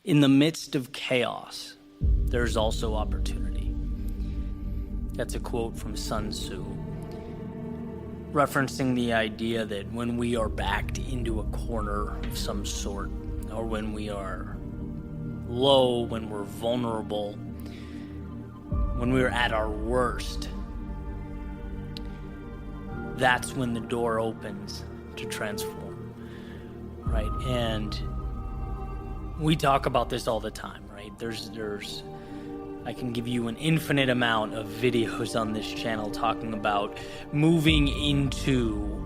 In the midst of chaos, there's also opportunity. That's a quote from Sun Tzu, referencing the idea that when we are backed into a corner of some sort, or when we are low, when we're vulnerable, when we're at our worst, that's when the door opens to transform, right? And we talk about this all the time, right? I can give you an infinite amount of videos on this channel talking about moving into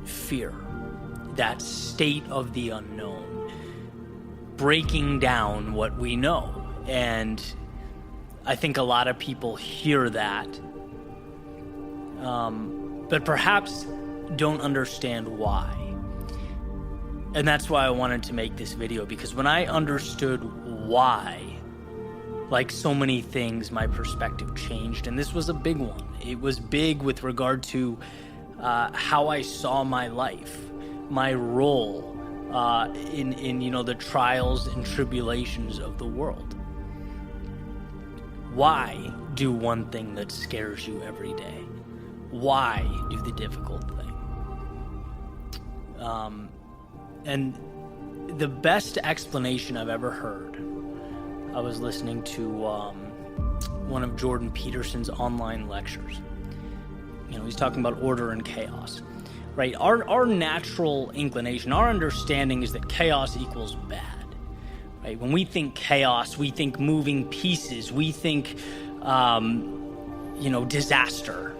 fear, that state of the unknown, breaking down what we know. And I think a lot of people hear that, but perhaps don't understand why. And that's why I wanted to make this video, because when I understood why, like so many things, my perspective changed, and this was a big one. It was big with regard to how I saw my life, my role in the trials and tribulations of the world. Why do one thing that scares you every day? Why do the difficult thing? And the best explanation I've ever heard, I was listening to one of Jordan Peterson's online lectures. He's talking about order and chaos, right? Our natural inclination, our understanding is that chaos equals bad, right? When we think chaos, we think moving pieces, we think, disaster,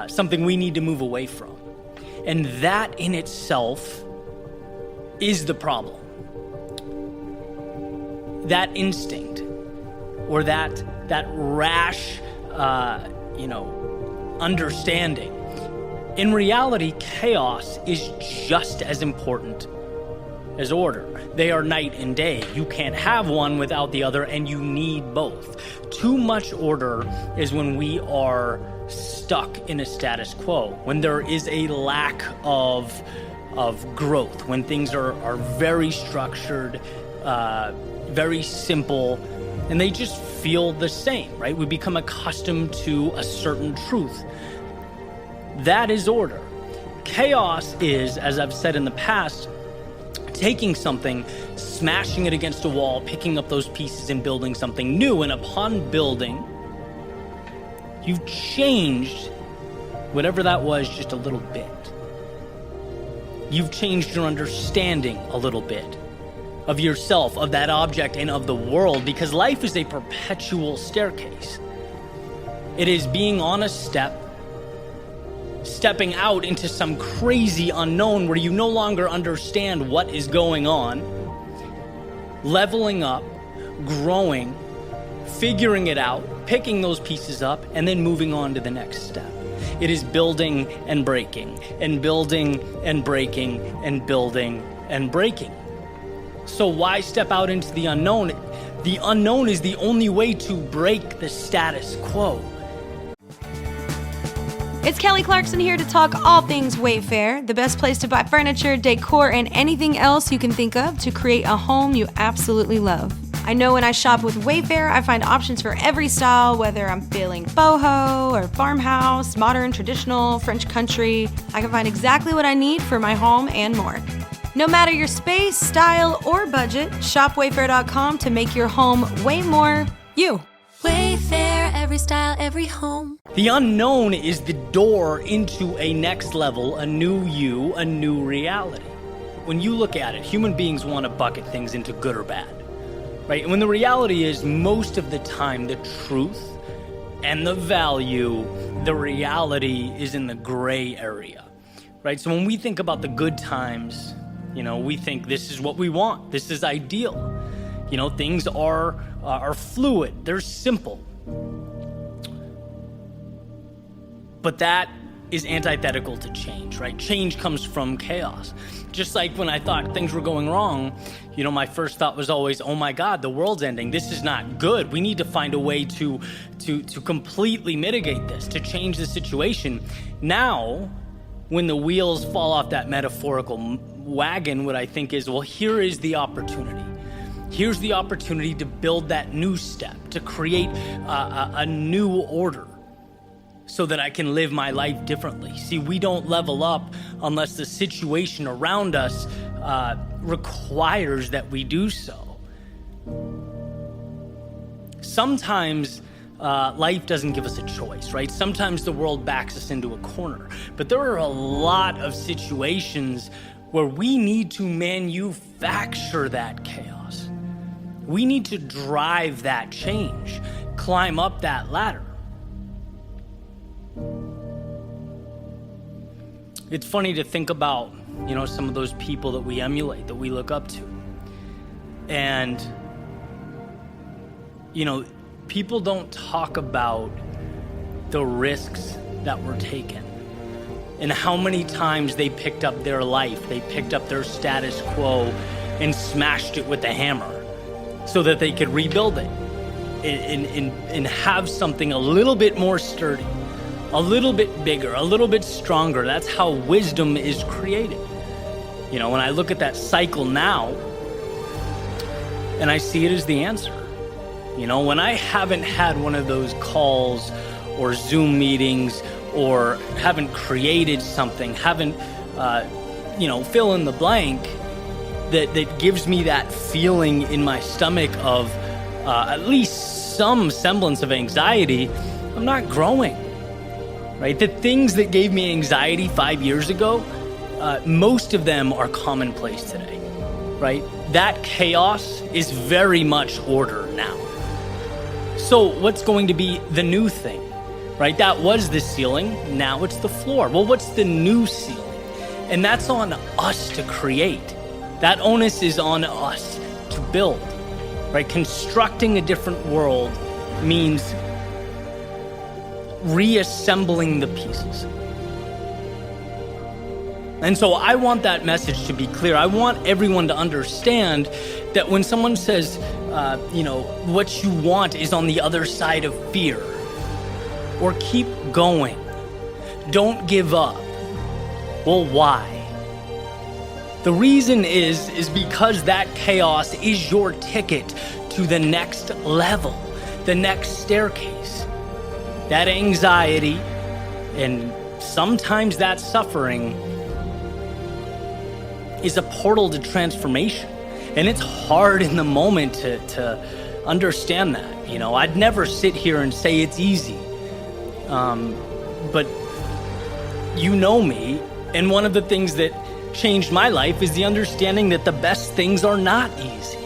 something we need to move away from. And that in itself is the problem. That instinct, or that rash, understanding. In reality, chaos is just as important as order. They are night and day. You can't have one without the other, and you need both. Too much order is when we are stuck in a status quo, when there is a lack of growth, when things are very structured, very simple, and they just feel the same, right? We become accustomed to a certain truth. That is order. Chaos is, as I've said in the past, taking something, smashing it against a wall, picking up those pieces and building something new. And upon building, you've changed whatever that was just a little bit. You've changed your understanding a little bit of yourself, of that object, and of the world, because life is a perpetual staircase. It is being on a step, stepping out into some crazy unknown where you no longer understand what is going on, leveling up, growing, figuring it out, picking those pieces up, and then moving on to the next step. It is building and breaking, and building and breaking, and building and breaking. So why step out into the unknown? The unknown is the only way to break the status quo. It's Kelly Clarkson here to talk all things Wayfair, the best place to buy furniture, decor, and anything else you can think of to create a home you absolutely love. I know when I shop with Wayfair, I find options for every style, whether I'm feeling boho or farmhouse, modern, traditional, French country. I can find exactly what I need for my home and more. No matter your space, style, or budget, shop Wayfair.com to make your home way more you. Wayfair, every style, every home. The unknown is the door into a next level, a new you, a new reality. When you look at it, human beings want to bucket things into good or bad, right? And when the reality is, most of the time, the truth and the value, the reality is in the gray area, right? So when we think about the good times, we think this is what we want. This is ideal. Things are fluid. They're simple. But that is antithetical to change, right? Change comes from chaos. Just like when I thought things were going wrong, my first thought was always, oh my God, the world's ending. This is not good. We need to find a way to completely mitigate this, to change the situation. Now, when the wheels fall off that metaphorical wagon, what I think is, well, here is the opportunity. Here's the opportunity to build that new step, to create a new order so that I can live my life differently. See, we don't level up unless the situation around us requires that we do so. Sometimes life doesn't give us a choice, right? Sometimes the world backs us into a corner. But there are a lot of situations where we need to manufacture that chaos. We need to drive that change, climb up that ladder. It's funny to think about, some of those people that we emulate, that we look up to. And, people don't talk about the risks that were taken and how many times they picked up their life, they picked up their status quo and smashed it with a hammer so that they could rebuild it and have something a little bit more sturdy, a little bit bigger, a little bit stronger. That's how wisdom is created. When I look at that cycle now, and I see it as the answer. When I haven't had one of those calls or Zoom meetings or haven't created something, haven't, fill in the blank, that gives me that feeling in my stomach of at least some semblance of anxiety, I'm not growing, right? The things that gave me anxiety 5 years ago, most of them are commonplace today, right? That chaos is very much order now. So what's going to be the new thing, right? That was the ceiling, now it's the floor. Well, what's the new ceiling? And that's on us to create. That onus is on us to build, right? Constructing a different world means reassembling the pieces. And so I want that message to be clear. I want everyone to understand that when someone says, what you want is on the other side of fear, or keep going, don't give up. Well, why? The reason is because that chaos is your ticket to the next level, the next staircase. That anxiety and sometimes that suffering is a portal to transformation. And it's hard in the moment to understand that. I'd never sit here and say it's easy. But you know me, and one of the things that changed my life is the understanding that the best things are not easy.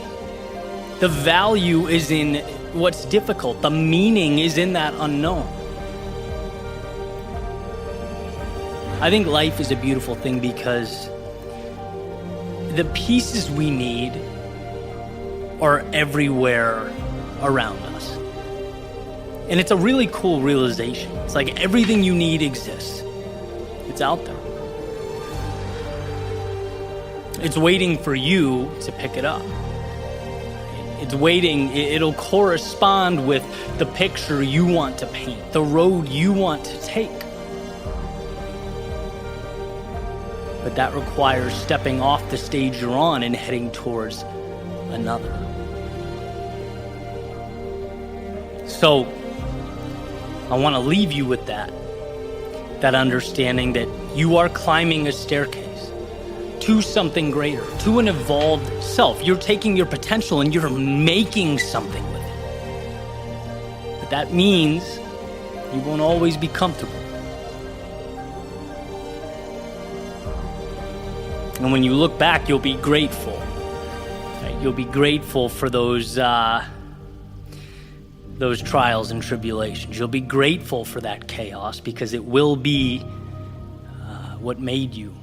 The value is in what's difficult. The meaning is in that unknown. I think life is a beautiful thing because the pieces we need are everywhere around us. And it's a really cool realization. It's like everything you need exists. It's out there. It's waiting for you to pick it up. It's waiting, it'll correspond with the picture you want to paint, the road you want to take. But that requires stepping off the stage you're on and heading towards another. So, I want to leave you with that understanding that you are climbing a staircase to something greater, to an evolved self. You're taking your potential and you're making something with it. But that means you won't always be comfortable. And when you look back, you'll be grateful. Right? You'll be grateful for those trials and tribulations. You'll be grateful for that chaos because it will be what made you.